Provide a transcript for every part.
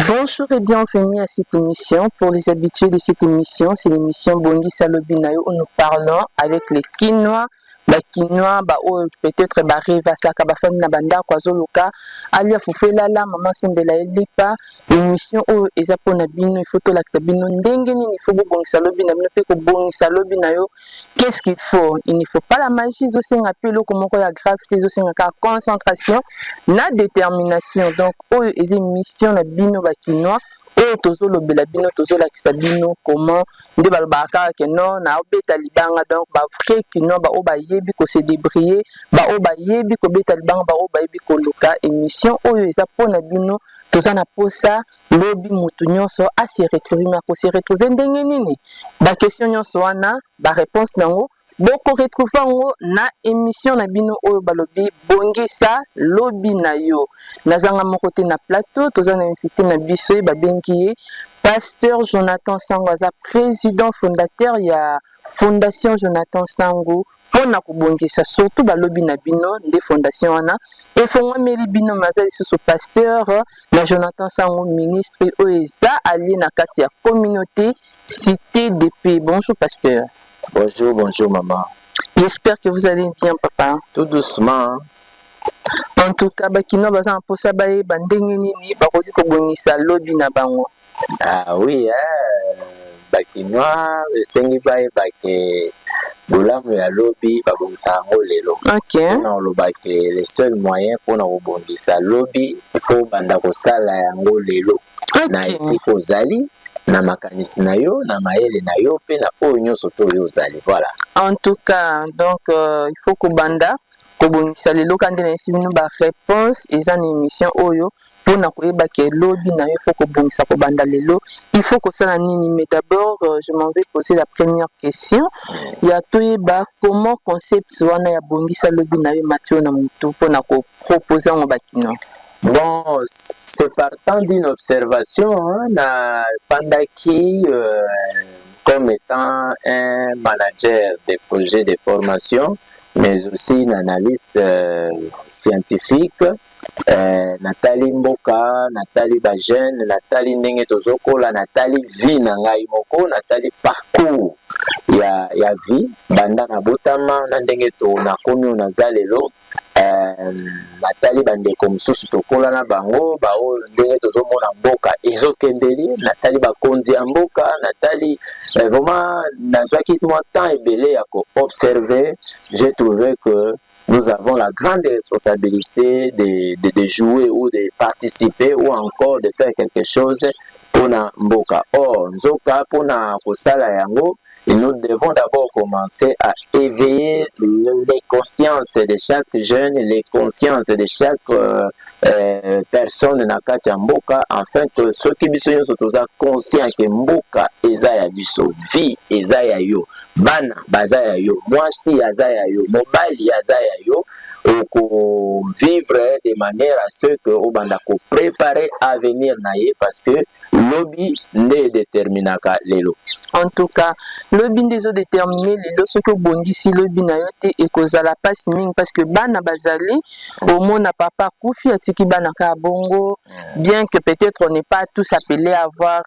Bonjour et bienvenue à cette émission. Pour les habitués de cette émission, c'est l'émission Bongi Salobinayo où nous parlons avec les Quinois. Quinois, peut-être Reva Saka, Bafan Nabanda, Kwazoluka, Alia Fufelala, Maman Sembela Elipa, émission où Ezapo Nabino, il faut que l'Axabino Ndengeni, il faut Bongi Salobinayo, Bongi Salobinayo. Qu'est-ce qu'il faut? Il ne faut pas la magie, Zosenga Pelo, comme la gravité, Zosenga concentration, la détermination. Donc, les émissions Nabino Bakinois. Tozolobela bino tozolakisa bino comment nde balobaka ke non na obeta libanga donc ba vrai kino ba obayebi ko se débrouiller ba obayebi ko beta libanga ba obayebi ko luka émission oyo eza pona bino tozana posa lobi mutu nyonso a se retrouver ma ko se retrouver ndenge nini ba question nyonso wana ba réponse nango boko retrouver na émission na bino oyo balobi bongisa lobi na yo nazanga moko te na plateau tozana invité na biso babengi pasteur Jonathan Sango aza président fondateur ya fondation Jonathan Sango pona kobongisa surtout balobi na bino nde fondation wana efonga meli bino mazali susu pasteur na Jonathan Sango ministre oyo eza allié na kati ya communauté cité de paix. Bonjour pasteur. Bonjour, bonjour maman. J'espère que vous allez bien papa. Tout doucement. En tout cas, bakino baza posa baye bandenge nini bakoki kobongisa lobi na bango. Ah oui, bakinois esengi baye bake bolamu ya lobi babongisa yango lelo. OK. On lobake le seul moyen pour na kobongisa lobi il faut banda kosala yango lelo. Okay. Na esiko zali na makanisi na yo na mayele na yo pe na oyo nyonso to yo zali voilà. En tout cas donc il faut que banda kobongisa lelo kandi na esibino ba réponse eza na émission oyo pona koyeba ke lobi na yo faut kobongisa ko banda lelo il faut que ça na nini mais d'abord je m'en vais poser la première question ya toyeba comment concept wana ya bongisa lobi na yo Mathieu na mutu pona ko proposer ngo bakino. Bon, c'est partant d'une observation Pandaki comme étant un manager des projets de formation, mais aussi une analyste scientifique. Nathalie Mboka, Nathalie Bajen, Nathalie Ndenge Tozokola, Nathalie Vie Nangai Moko, Nathalie Parcours ya vie, Banda na Botama, Ndenge to na komi na zalelo. Nathalie bandeko mususu tokola na bango bao ndenge tozomona mboka ezokendeli Nathalie bakonzi ya mboka Nathalie vraiment nazaki moi temps ebele ya ko observer. J'ai trouvé que nous avons la grande responsabilité de jouer ou de participer ou encore de faire quelque chose pour na mboka. Or nzoka pour na kosala yango. Et nous devons d'abord commencer à éveiller les consciences de chaque jeune, les consciences de chaque personne na kati ya mboka, afin que ceux qui biso soient conscients que mboka eza ya biso, vie eza ya yo, bana baza ya yo, mwasi aza ya yo, mobali aza ya yo, ou vivre de manière à ce que obanda ko préparer à venir naie parce que lobby ne déterminaka lelo. En tout cas, lobby ndezo déterminer lelo ce que bongisi lobby na yo te ekozala pasi mingi parce que bana bazali au mona papa kufi atiki bana ka bongo bien que peut-être on n'est pas tous appelés à avoir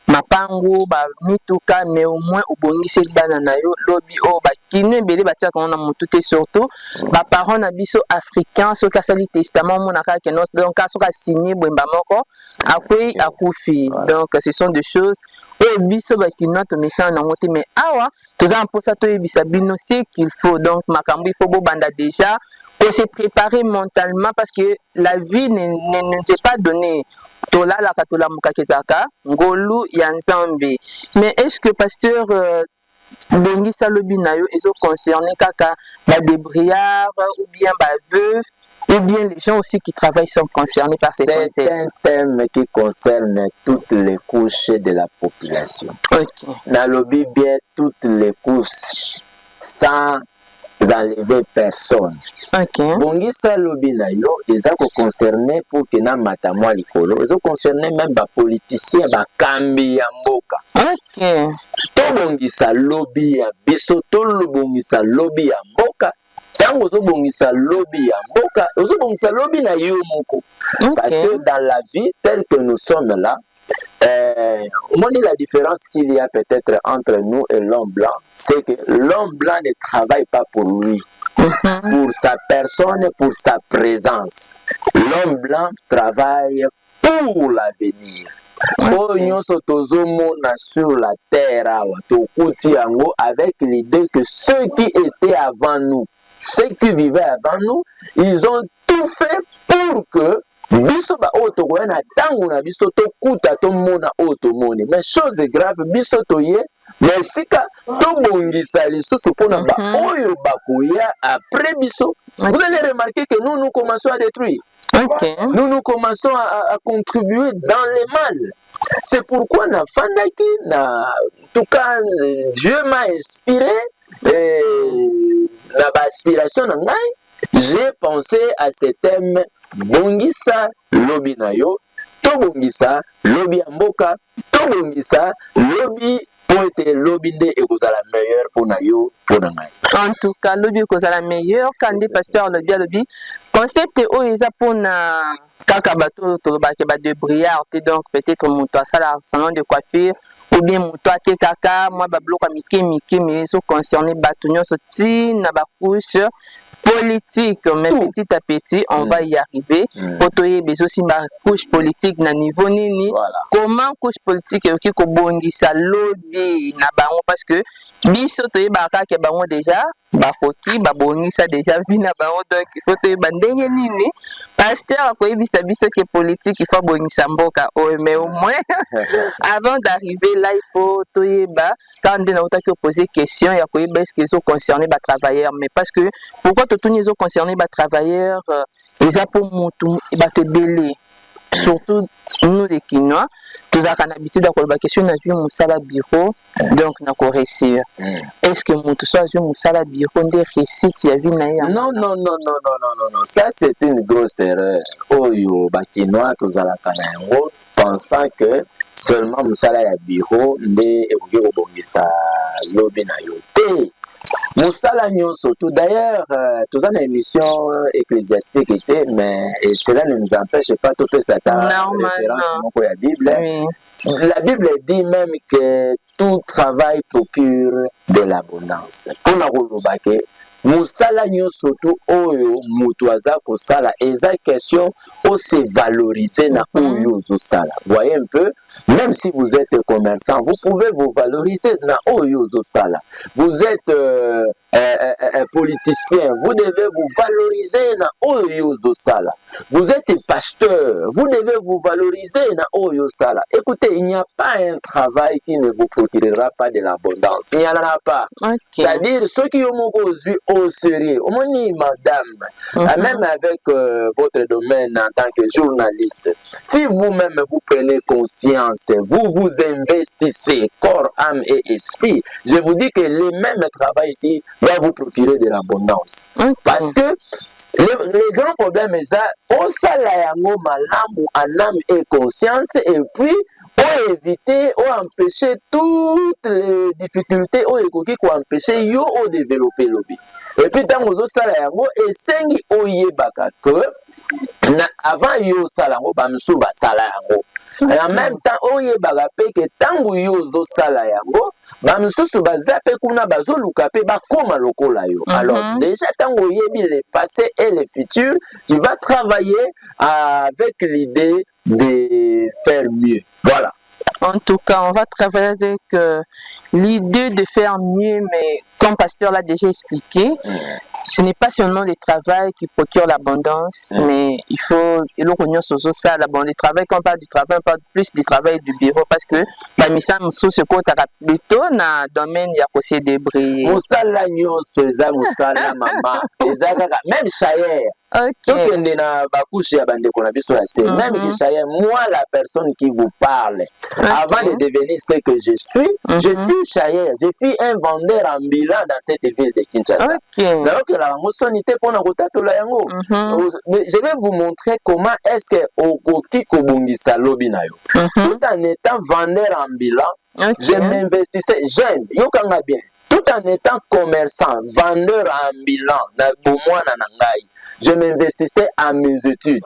mapango ba mituka mais au moins obongisi bana na yo lobby o ba kine bele batia kana na mutu te surtout ba parents na biso africains so ka sali testament mona ka ke donc so ka signer bwemba moko akwe akufi donc ce sont des choses et biso ba kino to message na ngote mais awa toza mposa to yebisa bino c'est qu'il faut donc makambo il faut bo banda déjà pour se préparer mentalement parce que la vie ne nous est pas donnée tolala katola mukakezaka ngolu ya nzambe. Mais est-ce que pasteur bongisa lobi na yo ezo concerner kaka ba débrouillard ou bien ba veuve ou bien les gens aussi qui travaillent sont concernés par ces concepts? C'est un thème qui concerne toutes les couches de la population. Okay. Na lobi bien toutes les couches sans enlever personne. Okay. Bongisa lobi na yo eza ko concerner pour que na matamwa likolo ezo concerner même ba politiciens ba kambi ya mboka. Okay. To bongisa lobi ya biso to bongisa lobi ya mboka Tant ozobongisa lobby ya mboka, ozobongisa lobby na yo moko. Parce que dans la vie telle que nous sommes là, on dit la différence qu'il y a peut-être entre nous et l'homme blanc, c'est que l'homme blanc ne travaille pas pour lui, pour sa personne, pour sa présence. L'homme blanc travaille pour l'avenir. Oyo nyonso tozomona sur la terre awa tokuti yango avec l'idée que ceux qui étaient avant nous, ceux qui vivaient avant nous, ils ont tout fait pour que biso ba oto ko na tangu na biso to kuta to mona oto moni. Mais chose grave biso to ye mais sika to bongisa lisusu pona ba oyo bakoya après biso. Vous allez remarquer que nous commençons à détruire. Nous commençons à contribuer dans le mal. C'est pourquoi na fandaki na en tout cas Dieu m'a inspiré na ba aspiration na ngai. J'ai pensé à ce thème bongisa lobi na yo, to bongisa lobi mboka, to bongisa lobi pour être lobi nde ekozala meilleur pour na yo, pour na ngai. En tout cas, lobi ekozala meilleur quand des pasteurs lobi concept o eza pona kaka bato tolobaki ba de brillard, donc peut-être moto asala salon de coiffure ou bien moto ake kaka moi ba bloka mike mais so concerné bato nyonso ti na ba couche politique, mais petit à petit, on va y arriver. Potoye beso simba couche politique na niveau nini. Comment couche politique qui ko bongisa lobby na bango parce que biso toye baka ke bango déjà bakoki babongisa déjà vi na bango donc il faut toye bandenge nini. Pasteur ko yebisa biso ke politique il faut bongisa mboka mais au moins avant d'arriver là il faut toye ba quand on a poser question ya ko yeba est-ce qu'ils sont concernés ba travailleurs mais parce que pourquoi tous les autres concernés les travailleurs les pour mutu et te délai surtout nous les Kinois tous avons l'habitude de la question na jouer musala bureau donc na ko réussir est-ce que mutu soit jouer musala bureau de réussite ya vie na ya non ça c'est une grosse erreur oyo ba Kinois tous ala kanango pensant que seulement musala ya bureau nde ekoki kobongisa lobi na yo te. Moussala nyonso tout d'ailleurs tous en émission ecclésiastique était mais et cela ne nous empêche pas tout ça référence moko ya Bible. La Bible dit même que tout travail procure de l'abondance. Pour na kolobake Moussala nyonso tout oyo mutu aza kosala eza question o se valoriser na oyo zo sala. Voyez un peu, même si vous êtes commerçant, vous pouvez vous valoriser na oyo zo sala. Vous êtes politicien, vous devez vous valoriser na oyo zo sala. Vous êtes pasteur, vous devez vous valoriser na oyo sala. Écoutez, il n'y a pas un travail qui ne vous procurera pas de l'abondance. Il n'y en a pas. C'est-à-dire ceux qui ont au sérieux, au moins madame, même avec votre domaine en tant que journaliste, si vous-même vous prenez conscience, vous vous investissez corps, âme et esprit, je vous dis que le même travail ici va vous procurer de l'abondance. Parce que le grand problème est ça, on s'alayango malamu en âme et conscience et puis on éviter, on empêcher toutes les difficultés, on empêcher yo au développer lobby. Et puis dans aux salayango et sengi oyebaka que avant yo salango bamsu ba salayango. En même temps oyebaka pe que tango yo zo salayango bamsusu bazape kuna bazoluka pe bakoma lokola yo. Alors déjà tango yebi le passé et le futur, tu vas travailler avec l'idée de faire mieux. Voilà. En tout cas, on va travailler avec l'idée de faire mieux, mais comme Pasteur l'a déjà expliqué, ce n'est pas seulement le travail qui procure l'abondance, mais il faut ça, le travail, quand on parle du travail, on parle plus du travail du bureau, parce que la mission sous ce côté plutôt dans le domaine il y a aussi des bris. Moussala César Moussala Mama, même Chayer. Même moi la personne qui vous parle avant de devenir ce que je suis Chayer, je suis un vendeur ambulant dans cette ville de Kinshasa. Je vais vous montrer comment est-ce que Okoki Kobungisa Lobinayo tout en étant vendeur ambulant je m'investissais jeune yokanga bien tout tout en étant commerçant, vendeur ambulant, je m'investissais à mes études.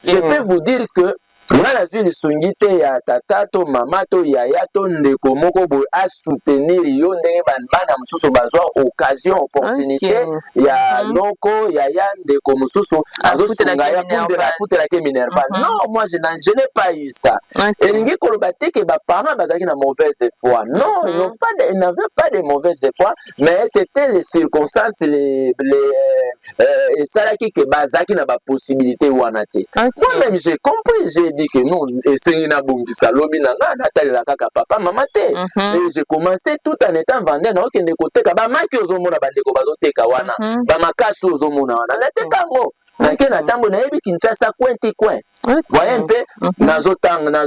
Je peux vous dire que nga nazwi lisungi te ya tata to mama to yaya to ndeko moko boye asoutenir yo ndenge bana mosusu bazwa occasion opportunité ya loko yaya ndeko mosusu azosunga ya afutelaki minerval. Non, moi je n'ai pas eu ça. Elingi koloba te ke baparents bazalaki na mauvaise foi. Non, ils n'avaient pas de mauvaise foi, mais c'était les circonstances esalaki ke bazalaki na bapossibilité wana te. Moi-même j'ai compris, j'ai dit que nous, et na bongisa lobi na nga natalela kaka papa mama te. Et j'ai commencé tout en étant vendeur na okende koteka ba maki ozomona bandeko bazoteka wana ba makasi ozomona wana nateka ngo nake na tambo na yebi Kinshasa coin. Voyez un peu nazotanga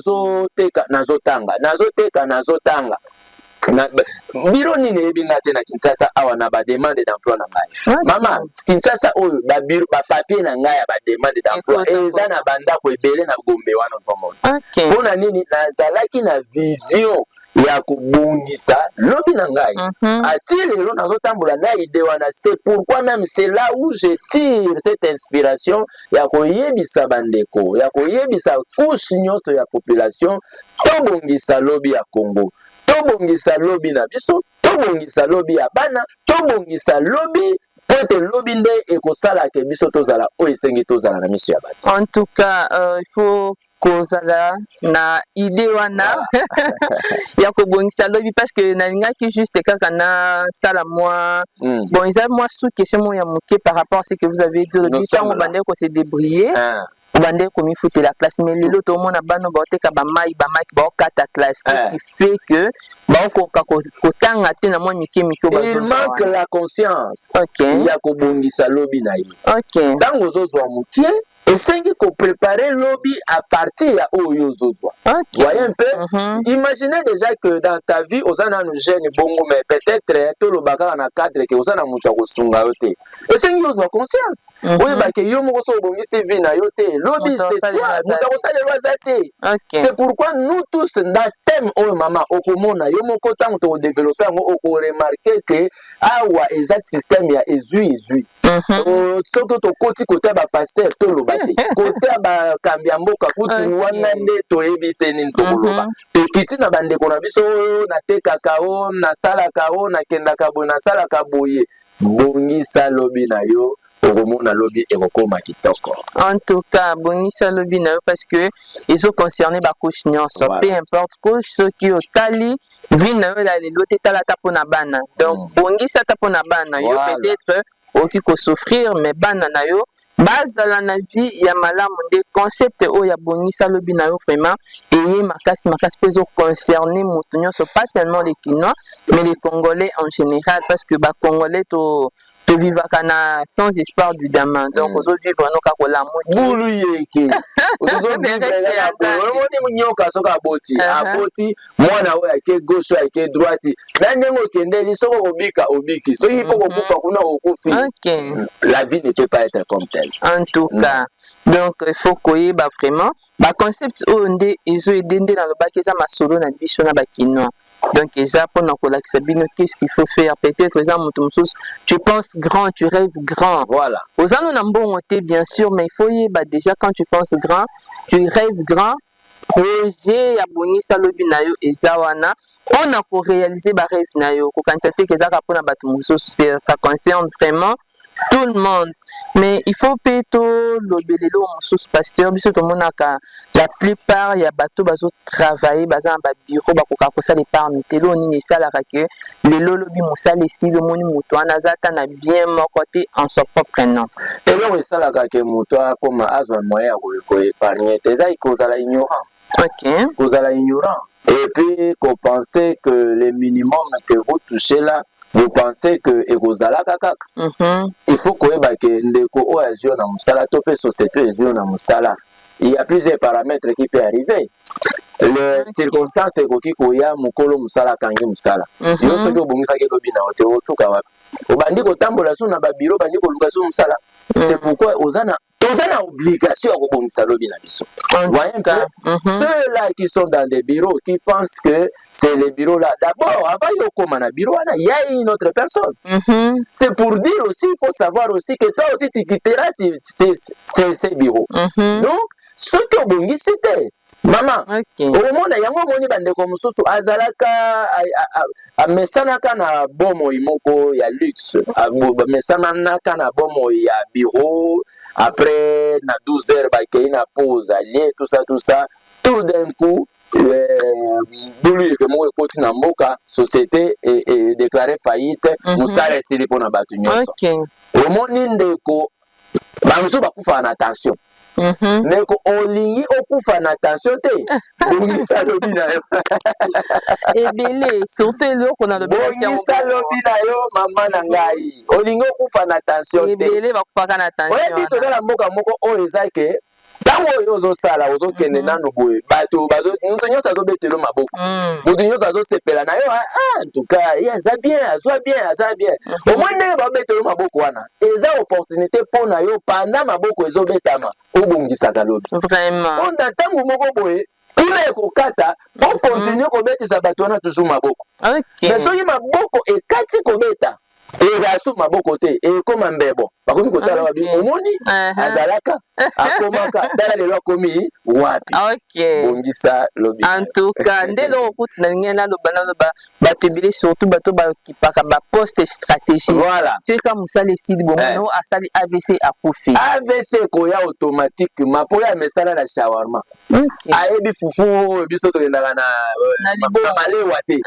biro nini yebi nga te na Kinshasa awa na ba demande d'emploi na ngai. Mama Kinshasa oyo ba biro ba papier na ngai ya ba demande d'emploi eza na bandako ebele na Gombe wana ozomona. Mpona nini nazalaki na vision ya kobungisa lobi na ngai. Ati lelo nazotambola na idée wana, c'est pourquoi même c'est là où je tire cette inspiration ya koyebisa bandeko ya koyebisa couche nyonso ya population tobongisa lobi ya Congo. Tobongisa lobi na biso, tobongisa lobi ya bana, tobongisa lobi pote lobi nde ekosala ke biso tozala o esengi tozala na mission ya bato. En tout cas, il faut kozala na idée wana ya kobongisa lobi parce que nalingaki juste kaka na sala moi bon ils avaient moi sous question ya moké par rapport à ce que vous avez dit le temps on bandé ko se débrouiller bandé comme il faut la classe mais les autres monde bano ba oteka ba mai ba kata classe ce qui fait que ba ko kotanga te na moi miki ba il manque la conscience ya kobongisa lobi na ye tango zozwa moké esengi ko préparer lobby à partir ya oyo zozwa. Voyez un peu. Imaginez déjà que dans ta vie ozana no jeune bongo mais peut-être to lo baka na cadre que ozana mutu kosunga yote. Esengi ozwa conscience. Oyo ba ke yo moko so bongisi vie na yote. Lobby c'est toi, mutu kosala lwazate. C'est pourquoi nous tous dans thème oyo mama okomona yo moko tango to développer ngo oko remarquer que awa exact système ya ezui. Soko to koti côté ba pasteur to lo côté ba kambia mboka kutu wana nde to ebite ni ntokoloba ekiti na bandeko na biso na tekaka o na sala ka o na kenda ka bo na sala ka boye bongisa lobi na yo okomona lobi ekokoma kitoko. En tout cas bongisa lobi na yo parce que ils ont concerné ba couche nyonso peu importe couche ceux qui au tali vina yo la lelo te tala tapo na bana donc bongisa tapo na bana yo peut-être oki ko souffrir mais bana na yo bazala na vie ya malamu de concept o ya bongisa lobi na yo vraiment et makasi peso concerner mutu nyonso pas seulement les Kinois mais les Congolais en général parce que ba Congolais to vivaka na sans espoir du demain donc aujourd'hui vraiment kakola bulu yeke aujourd'hui vraiment munyoka soka aboti mwana we ake gauche ake droite na ndengo kendeli soko obiki so yipo kokufa kuna okufi. La vie ne peut pas être comme telle. En tout cas donc il faut koyeba vraiment ba concept o nde ezo edende na lobaki za masolo na biso na ba Kinois. Donc, qu'est-ce qu'il faut faire? Peut-être, tu penses grand, tu rêves grand. Voilà. Aux anons bien sûr, mais il faut déjà quand tu penses grand, tu rêves grand. Projet Abonisa Lobinayo et Zawana, on a pour réaliser ba rêve nayo. Ça concerne vraiment tout le monde. Mais il faut plutôt l'obélelo sous pasteur, biso to monaka la plupart ya bato bazo travailler baza ba bureau ba koka ko sala épargne telo ni sala que le lolobi musala ici le moni muto anazata na bien mon côté en son propre nom. Et là sala ka muto comme azwa moyen ko épargner teza ikozala ignorant. Kozala ignorant. Et puis qu'on pensait que le minimum que vous touchez là vous pensez que ekozala kaka il faut que ndeko o azio na musala to pe société azio na musala il y a plusieurs paramètres qui peuvent arriver les circonstances ekoki koya mukolo musala kangi musala yo soki obongisa ke lobina ote osuka wapi obandi kotambola so na ba bureau bandi koluka so musala c'est pourquoi ozana Tous une obligation à rebondir lobby na biso. Voyez un peu, ceux-là qui sont dans des bureaux, qui pensent que c'est les bureaux là. D'abord, avant de commencer un bureau, il y a une autre personne. C'est pour dire aussi, il faut savoir aussi que toi aussi tu quitteras ces bureaux. Donc, ce que vous c'était. Maman, au moment où il y a un bandeko mususu azalaka amesanaka na bomo imoko ya luxe, amesanaka na bomo ya bureau, après na 12 heures bakei na pause allié tout ça, tout d'un coup bulu que mo ekoti na mboka société est déclarée faillite, musala esili pona batu nyonso. Au moment ndeko banzo bakufa na attention. Mais ko olingi okufa na attention te bongisa lobi na yo ebele surtout eloko na lobi bongisa lobi na yo mama na ngai olingi okufa na attention te ebele bakufaka na attention oyebi tozala mboka moko oyo eza ke ntango oyo ozosala ozokende nano boye bato moto nyonso azobetelo maboko moto nyonso azosepela na yo en tout cas ye aza bien azwa bien omoi ndenge babetelo maboko wana eza opportunité mpo na yo panda maboko ezobetama obongisaka lobi onda ntango moko boye kuna ekokata okontinue kobetisa bato wana toujours maboko mais soki maboko ekati kobeta eza su maboko te ekoma mbebo bakomi kotala wabi omoni azalaka akomaka tala lelo akomi wapi bongisa lobi en tout cas nde eloko kutu na lingi naloba bato ebele surtout bato bakipaka baposte stratégie voilà soki mosala esili bomono asali AVC akufi AVC ekoya automatiquement mpo ya mesala na shawarma ayebi fufu oyo biso tokendaka na malewa te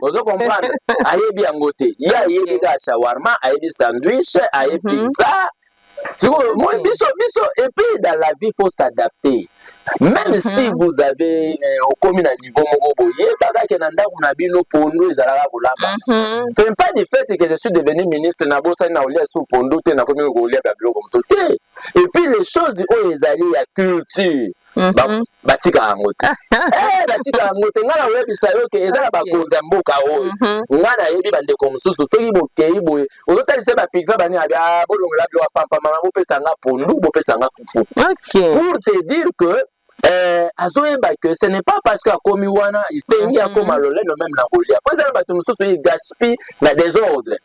ozo comprendre ayebi yango te ye ayebi kaka shawarma ayebi sandwich ayebi pizza biso et puis dans la vie il faut s'adapter même si vous avez okomi na niveau moko boye bakake na ndako na bino pondu ezalaka kolamba c'est pas du fait que je suis devenu ministre na bosani na olia sous pondu te nakomi kolia biloko mosusu te et puis les choses oyo ezali ya culture batika yango te batika yango te ngai nakoyebisa yo ke eza na bakonzi ya mboka oyo ngai nayebi bandeko mosusu soki bokei boye ozotalisa bapizza bani abia bolongola biloko pampamama bopesanga pondu bopesanga fufu pour te dire que azoyeba que ce n'est pas parce que akomi wana isengi akoma loleno même na kolia po ezala bato mosusu il gaspille na désordre.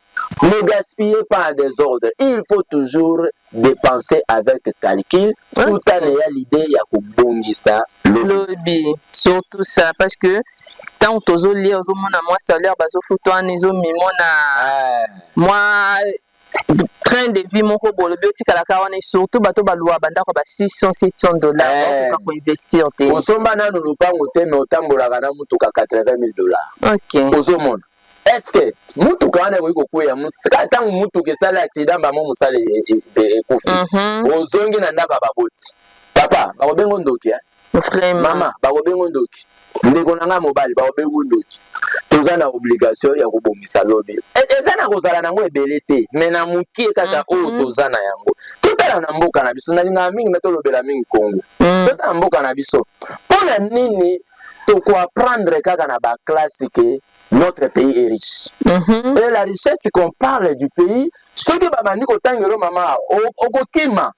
Ne gaspillez pas en désordre. Il faut toujours dépenser avec calcul tout en ayant l'idée ya kobongisa lobby. Surtout ça parce que tant tozo lia ozomona moi salaire bazofuto wana ezomimona moi train de vie moko bolobi otikalaka wana surtout bato baluwa bandako ba $600-700 okoka koinvestir te osomba nanu lupango te me otambolaka na mutuka $80,000 ozomona est-ce que mutuka wana ekoki kokwea ntango mutuka esala accident bamo mosala ekufi ozongi na ndako ya baboti papa bakobenga ndoki mama bakobenga ndoki ndeko na nga mobali bakobenga ndoki toza na obligation ya kobongisa lobi eza na kozala nango ebele te me na mokie kaka oyo toza na yango totala na mboka na biso nalingaka mingi me tolobela mingi Congo totala na mboka na biso mpona nini tokoapprendre kaka na baklasse ke notre pays est riche et la richesse qu'on parle du pays soki babandi kotangela mama okokima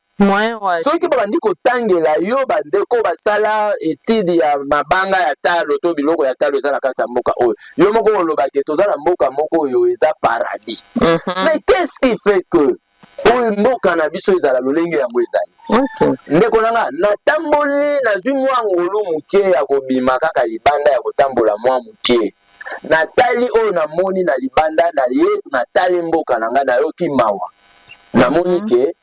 soki babandi kotangela yo bandeko basala étude ya mabanga ya talo to biloko ya talo eza na kati ya mboka oyo yo moko olobake toza na mboka moko oyo eza paradis mais qu'est-ce qui fait que oyo mboka na biso ezala lolenge yango ezali ndeko nanga natamboli nazwi mwa ngolu moke ya kobima kaka libanda ya kotambola mwa moke natali oyo namoni na libanda na ye natali mboka na nga nayoki mawa namoni ke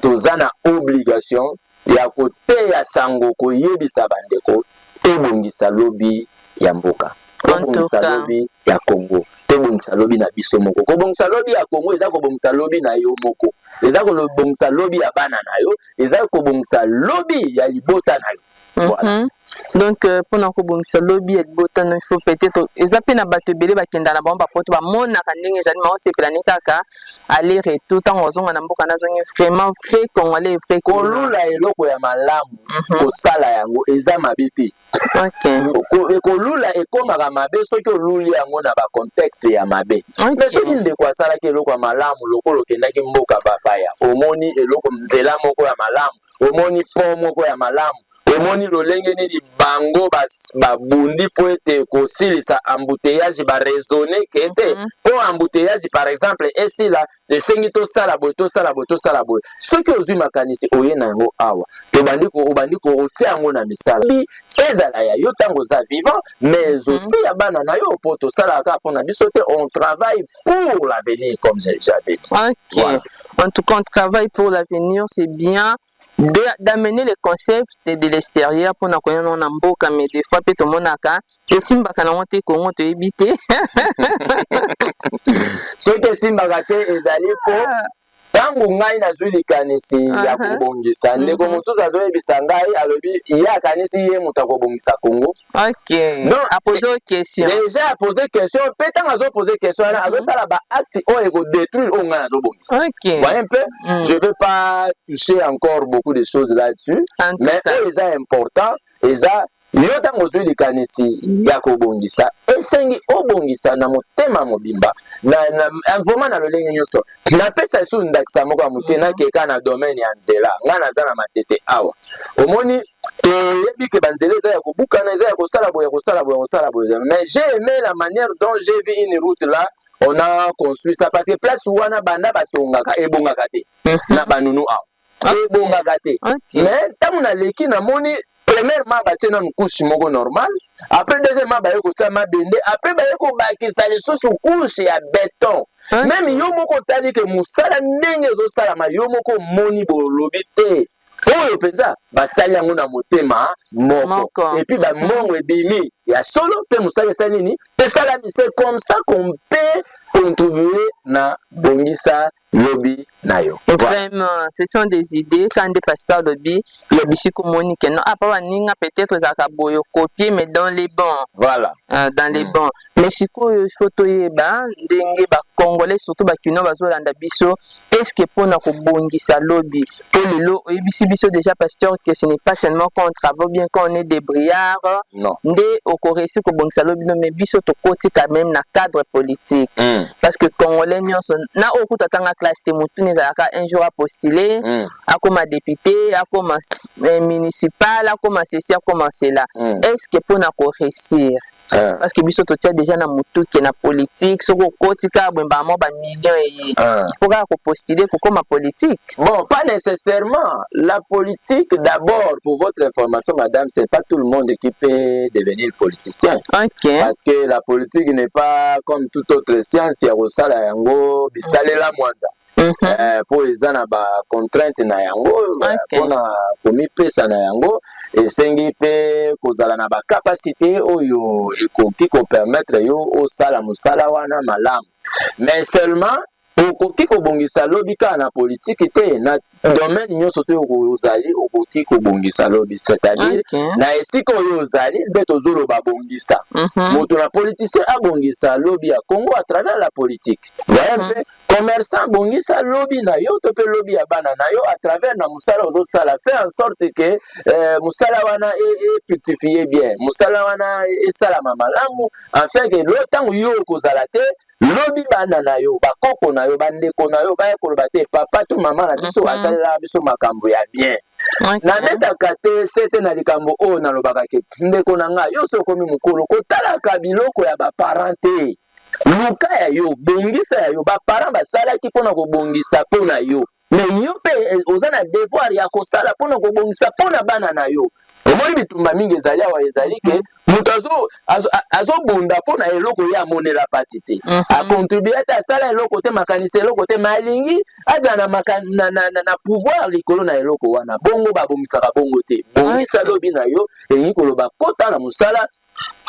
toza na obligation ya koteya sango koyebisa bandeko tobongisa lobi ya mboka tobongisa lobi ya Congo tobongisa lobi na biso moko kobongisa lobi ya Congo eza kobongisa lobi na yo moko eza kobongisa lobi ya bana na yo eza kobongisa lobi ya libota na yo Voilà. Donc pour na ko bongisa lobby et botano il faut peut-être ezape na bato ebele bakenda na bango bapoto bamonaka ndenge ezali mao sepela ne kaka aller retour ntango ozonga na mboka nazongi vraiment vrai congolais vrai kolula eloko ya malamu kosala yango eza mabe te. Kolula ekomaka mabe soki oluli yango na bacontexte ya mabe. Mais soki ndeko asalaki eloko ya malamu lokolo okendaki mboka bapaya omoni eloko nzela moko ya malamu omoni pont moko ya malamu omoni lolenge nini bango babundi po ete kosilisa embouteillage baresone ke ete po embouteillage par exemple esila esengi tosala boye tosala boye tosala boye soki ozwi makanisi oye na yango awa obandi ko otia yango na misala ezala ya yo ntango oza vivant mais aussi ya bana na yo po tosalaka mpona biso te on travaille pour l'avenir comme j'ai déjà dit. Voilà. En tout cas on travaille pour l'avenir, c'est bien d'amener les concepts de l'extérieur pour na koyona na mboka mais des fois pe to monaka esimbaka na monte Congo to ebité ce que simbaka te ezali po tango ngai nazwi likanisi ya kobongisa ndeko mosusu azoyebisa ngai alobi ye akanisi ye moto akobongisa Congo. Donc apose question déjà apose question mpe ntango azopose question wana azosala baacte oyo ekodétruire oyo ngai nazobongisa. Voyez un peu, je ne veux pas toucher encore beaucoup de choses là-dessus mais oyo eza important eza yo ntango ozwi likanisi ya kobongisa esengi obongisa na motema mobimba vraiment na lolenge nyonso napesa esu ndakisa moko ya moke nakeka na domaine ya nzela ngai naza na matete awa omoni toyebi ke banzela eza ya kobukana eza ya kosala boye kosala boye kosala boye mais j'ai aimé la manière dont j'ai vu une route là on a construit ça parce que place wana banda batongaka ebongaka te na banunu awa ebongaka te mais ntango naleki namoni premièrement batie nanu couche moko normal après deuxièmement baye kotia mabende après baye kobakisa lisusu couche ya béton même yo moko otali ke mosala ndenge ezosalama yo moko moni bolobi te oyo mpenza basali yango na motema moko epuis bamongo ebimi ya solo mpe mosala esali nini esalami c'est comme ça qu'on peut contribuer na bongisa lobby na yo. Vraiment, ce sont des idées quand des pasteurs lobby, il y a des communiques non pas ninga peut-être ça boyo copier mais dans les bons. Voilà. Dans les bons. Mais si il faut toyeba ndenge ba congolais surtout ba kino bazolanda biso est-ce que pour na ko bongisa lobby pour le lo ebisi biso déjà pasteur que ce n'est pas seulement qu'on travaille bien quand on est des brillards. Non. Ndé au koresi ko bongisa lobby mais biso to koti quand même na cadre politique. Parce que congolais nyonso na okuta tanga classe te mutune zalaka un jour à postuler à comme député à comme municipal à comme ceci à comme cela est-ce que pour na ko réussir parce que biso to tia déjà na mutu qui na politique soko kotika bemba mo ba millions il faut ka ko postuler ko comme politique. Bon, pas nécessairement la politique d'abord pour votre information madame, c'est pas tout le monde qui peut devenir politicien. Parce que la politique n'est pas comme toute autre science ya kosala yango bisalela mwanza. Po eza na ba contrainte na yango pona komipesa na yango esengi pe kozala na ba capacité oyo ekoki ko permettre yo osala musala wana malamu mais seulement okoki kobongisa lobby ka na politique te na domaine nyonso te ozali okoki kobongisa lobby c'est-à-dire na esika oyo ozali mpe tozoloba bongisa moto na politicien abongisa lobby ya Congo à travers la politique voyez mpe commerçant bongisa lobby na yo to mpe lobby ya bana na yo à travers na musala ozosala fait en sorte que musala wana fructifie bien musala wana esalama malamu afin que le temps yo okozala te lobby bana na yo bakoko na yo bandeko na yo baya koloba te papa to mama na biso asalela biso makambo ya bien na netaka te sete na likambo oyo nalobaka ke ndeko na ngai yo sokomi mokolo kotalaka biloko ya baparent te luka ya yo bongisa ya yo baparent basalaki mpona kobongisa mpona yo mais yo mpe oza na devoir ya kosala mpona kobongisa mpona bana na yo omoni bitumba mingi ezali awa ezali ke moto azobunda mpona eloko ye amonela pasi te akontribue ate asala eloko te makanisa eloko te malingi azala na pouvoir likolo na eloko wana bongo babongisaka bongo te bongisa lobi na yo elingi koloba kota na mosala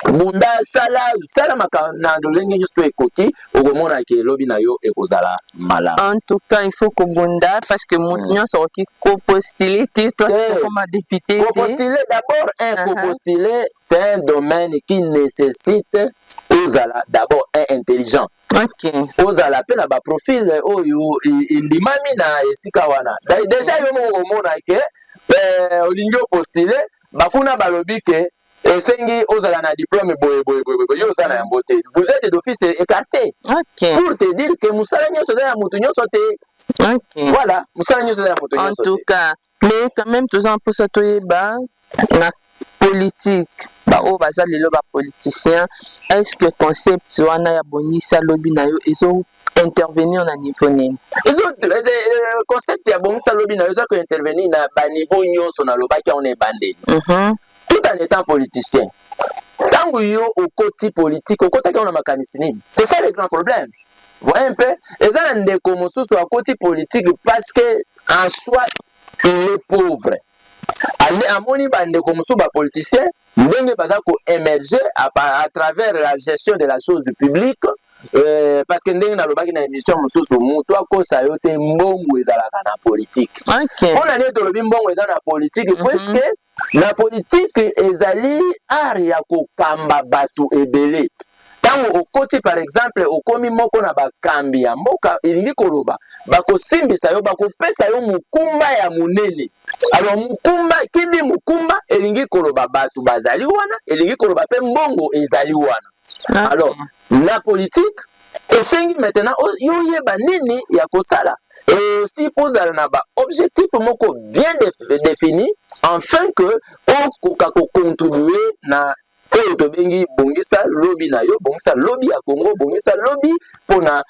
Bunda sala makana ndolenge nyusto ekoti okomona ke lobi na yo ekozala mala. En tout cas, il faut que Bunda parce que Moutinho sorti co-postulé toi comme député. Co-postulé d'abord co-postulé c'est un domaine qui nécessite ozala d'abord un intelligent. OK. Ozala pe na ba profil oyo indimami na esika wana. Déjà yo mo komona ke olingo postulé bakuna balobi ke esengi ozala na diplôme boye yo ozala ya mbote. Vous êtes d'office écarté. OK. Pour te dire que musala nyonso ya mutu nyonso te. OK. Voilà, musala nyonso ya mutu nyonso te. En tout cas, mais quand même tous en pour ça toyeba na politique ba o baza lelo ba politicien, est-ce que concept wana ya bongisa lobi na yo ezo intervenir na niveau nini? Concept ya bongisa lobi na yo ezo intervenir na ba niveau nyonso na lobaki on est bandé. Tout en étant politicien. Tango yo au côté politique, au côté on a makanisi nini? C'est ça le grand problème. Voyez un peu, et ça ndeko mosusu à côté politique parce que en soi il est pauvre. Amoni bandeko mosusu ba politicien ndenge baza ko émerger à travers la gestion de la chose publique. Parce que ndenge na lobaki na émission mosusu mutu akosa yo te mbongo ezalaka na politique. On a dit to lobi mbongo ezala na politique parce que la politique ezali art ya kokamba batu ebele. Tango okoti par exemple okomi moko na bakambi ya mboka elingi koloba bakosimbisa yo bakopesa yo mukumba ya munene. Alors mukumba kidi mukumba elingi koloba batu bazali wana elingi koloba pe mbongo ezali wana. Alors la politique esengi maintenant yo yeba nini ya kosala et aussi posala na ba objectif moko bien défini afin que on contribuer na tobengi bongisa lobby na yo bongisa lobby à Congo bongisa lobby pour na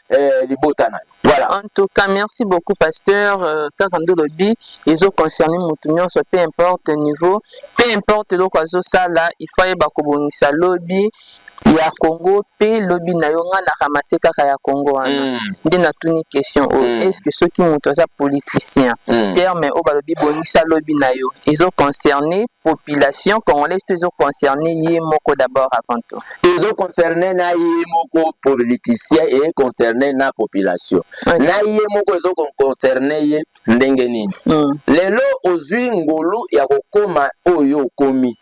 libota na. Voilà. En tout cas, merci beaucoup pasteur. Quand lobby ils ont concerné Moutounion sur peu importe niveau, peu importe le oiseau ça là, il faut y bongisa lobby ya Congo pe lobby na yo nga na ramasser kaka ya Congo wana. Ndina tuni question est-ce que ceux qui montent ça politiciens terme au lobby bongisa lobby na yo ils ont concerné population congolaise, ils ont concerné yé moko d'abord avant tout. Ils ont concerné na yé moko politicien et concerné na population. Na yé moko ils ont concerné yé ndenge nini. Lelo ozwi ngolu ya kokoma oyo komi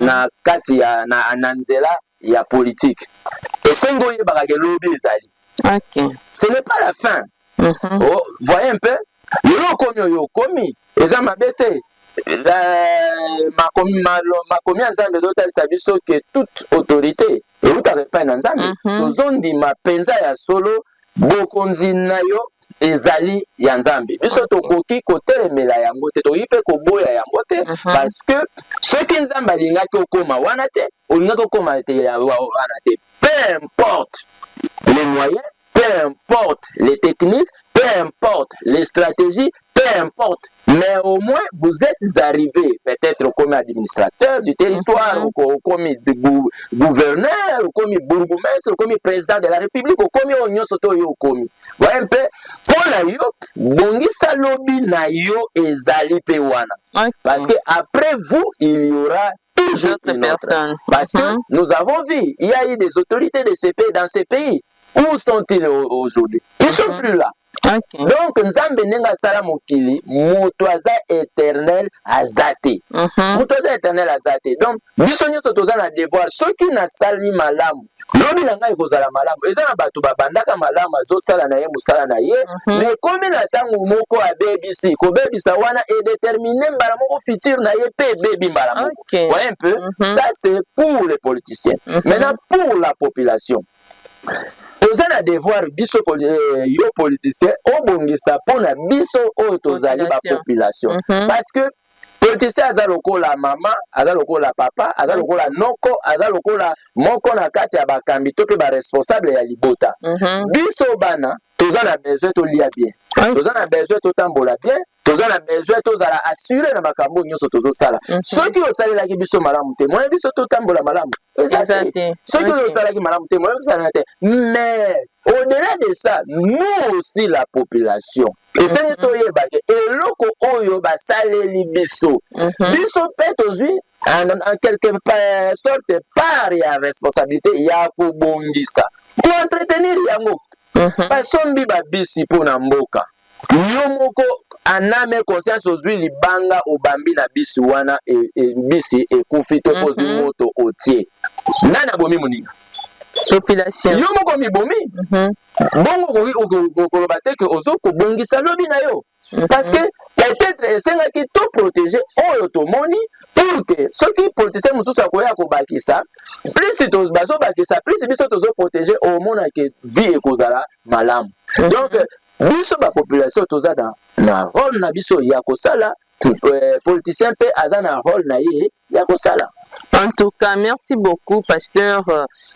na kati ya na nzela ya politique. Et c'est ngo yebaka ke lobby ezali. OK. Ce n'est pas la fin. Oh, voyez un peu. Yo komi eza mabete. Makomi nzambe dotalisa biso ke toute autorité eutaka epai na nzambe tozondima penza ya solo bokonzi na yo ezali ya nzambe biso tokoki kotelemela yango te tokoki mpe koboya yango te parce que soki nzambe alingaki okoma wana te olingaki okoma te wana te. Peu importe les moyens, peu importe les techniques, peu importe les stratégies, peu importe, mais au moins vous êtes arrivé peut-être comme administrateur du territoire, comme gouverneur, comme bourgmestre, comme président de la République, comme Onyo Soto yo comme. Voyez un peu, pour la yo, bongisa lobby na yo ezali pe wana. Parce que après vous, il y aura toujours une autre. Parce que nous avons vu, il y a eu des autorités de ces pays, dans ces pays. Où sont-ils aujourd'hui? Ils ne sont plus là. Donc, Nzambe nenga sala mokili, mutoaza éternel azate. Mutoaza éternel azate. Donc, bisonyo sotoza na devoir, ceux qui na sali malamu. Lobi na ngai kozala malamu. Eza na bato babandaka malamu azo sala na ye musala na ye. Mais comme na tangu moko a BBC, ko bebisa wana est déterminé mbala moko futur na ye pe bebi mbala moko. Voyez un peu? Ça c'est pour les politiciens. Maintenant pour la population. Oza na devoir biso yo politicien obongisa pona biso o tozali ba population parce que politicien aza lokola mama aza lokola papa aza lokola noko aza lokola moko na kati ya bakambi to pe ba responsable ya libota biso bana toza na besoin to lia bien toza na besoin to tambola bien tozala besoin tozala assuré na makambo nyonso tozosala soki osalelaki biso malamu te moyen biso totambola malamu soki osalaki malamu te moyen biso tosalana te mais au-delà de ça nous aussi la population esengi toyebake eloko oyo basaleli biso biso mpe tozwi en quelque sorte part ya responsabilité ya kobongisa koentretenir yango basombi babisi mpo na mboka yo moko aname conscience ozwi libanga obambi na bisi wana bisi ekufi to ozwi moto otie nani abomi moninga population yo moko mibomi bongo koloba te ke ozokobongisa lobi na yo parce que peut-être esengaki to protéger oyo tomoni pour que soki politicien mosusu akoya kobakisa plus bazobakisa plus biso tozoprotéger omona ke vie ekozala malamu donc biso bapopulation toza na rôle na biso ya kosala politicien mpe aza na rôle na ye ya kosala. En tout cas, merci beaucoup, pasteur.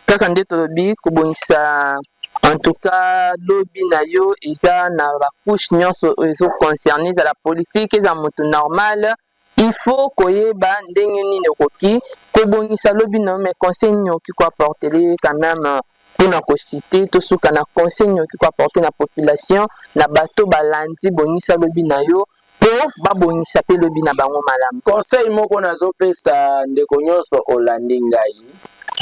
Kakande tolobi kubongisa. En tout cas, lobi na yo eza na ba couche nyonso ezo concerné za la politique eza moto normal. Il faut koyeba ndenge nini koki kubongisa lobi na mais conseil nyoki ko apporter quand même pour na cité to suka na conseil nyoki ko apporter na population na bato balandi bongisa lobi na yo. Babongisa pe lobi na bango malamu. Conseil moko nazopesa ndeko nyonso olandi ngai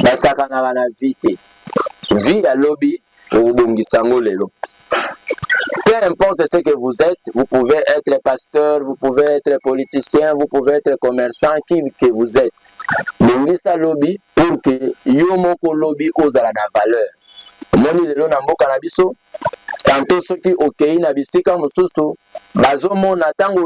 basakanaka na vie te vie ya lobi obongisa ngo lelo. Peu importe ce que vous êtes, vous pouvez être pasteur, vous pouvez être politicien, vous pouvez être commerçant, qui que vous êtes. Bongisa lobi pour que yo moko lobi ozala na valeur. Moni lelo na mboka na biso tanto soki okei na bisika mosusu bazomona tango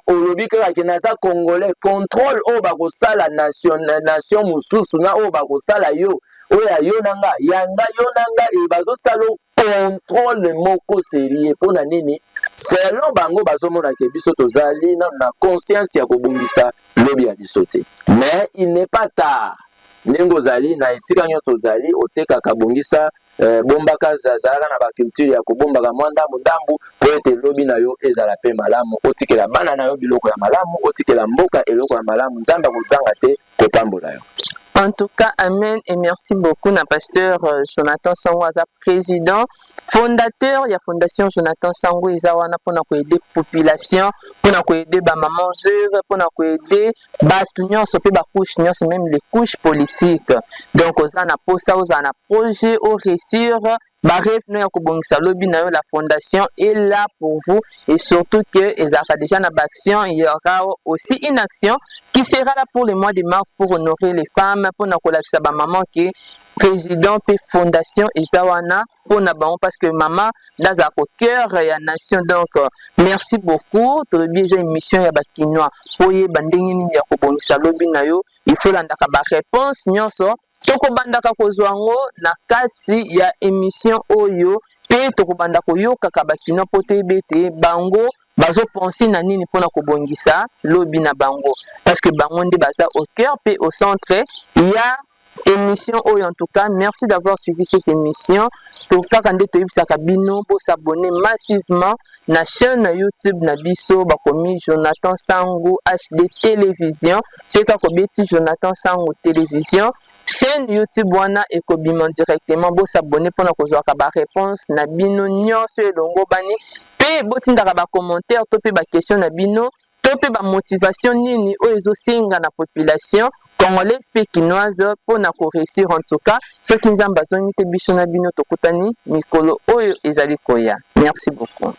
olobi kaka ke naza congolais contrôle oyo bakosala nation mosusu na oyo bakosala yo oyo ya yo nanga yanga yo nanga bazosala contrôle moko sérieux mpona nini selon bango bazomona ke biso tozali na conscience ya kobongisa lobi ya biso te mais il n'est pas tard ndenge ozali na esika nyonso ozali otekaka bongisa bombaka zazalaka na baculture ya kobombaka mwa ndambu po ete lobi na yo ezala pe malamu otikela bana na yo biloko ya malamu otikela mboka eloko ya malamu nzambe akozanga te kotambola yo. En tout cas, amen et merci beaucoup na pasteur Jonathan Sango aza président, fondateur ya fondation Jonathan Sango eza wana pona ko aider population, pona ko aider ba maman veuve, pona ko aider batu nyonso pe ba couche nyonso même les couches politiques. Donc oza na posa oza na projet au réussir ba rêve no ya kobongisa lobi na yo la fondation est là pour vous et surtout que ezaka déjà na action, il y aura aussi une action qui sera là pour le mois de mars pour honorer les femmes pour na kolakisa ba maman qui président pe fondation ezawana pour na bango parce que maman daza ko cœur ya nation donc merci beaucoup to bien émission ya bakinois pour ye bandenge ni ya kobongisa lobi na yo il faut landaka ba réponse nyonso tokobandaka kozwa ngo na kati ya émission oyo pe tokobanda koyoka kabakino po tebete bango bazopenser na nini pona kobongisa lobi na bango parce que bango nde baza au cœur pe au centre il y a émission oyo en tout cas merci d'avoir suivi cette émission to kaka nde toyebisaka bino bo s'abonner massivement na chaîne YouTube na biso bakomi Jonathan Sango HD télévision c'est kako beti Jonathan Sango télévision chaîne YouTube wana ekobima directement bo s'abonner pona kozwaka ba réponse na bino nyonso elongo bani pe botindaka ba commentaire to pe ba question na bino to pe ba motivation nini oyo ezosenga na population congolaise pe kinoise pona ko réussir en tout cas ceux qui nzamba zoni te biso na bino tokutani mikolo oyo ezali koya merci beaucoup.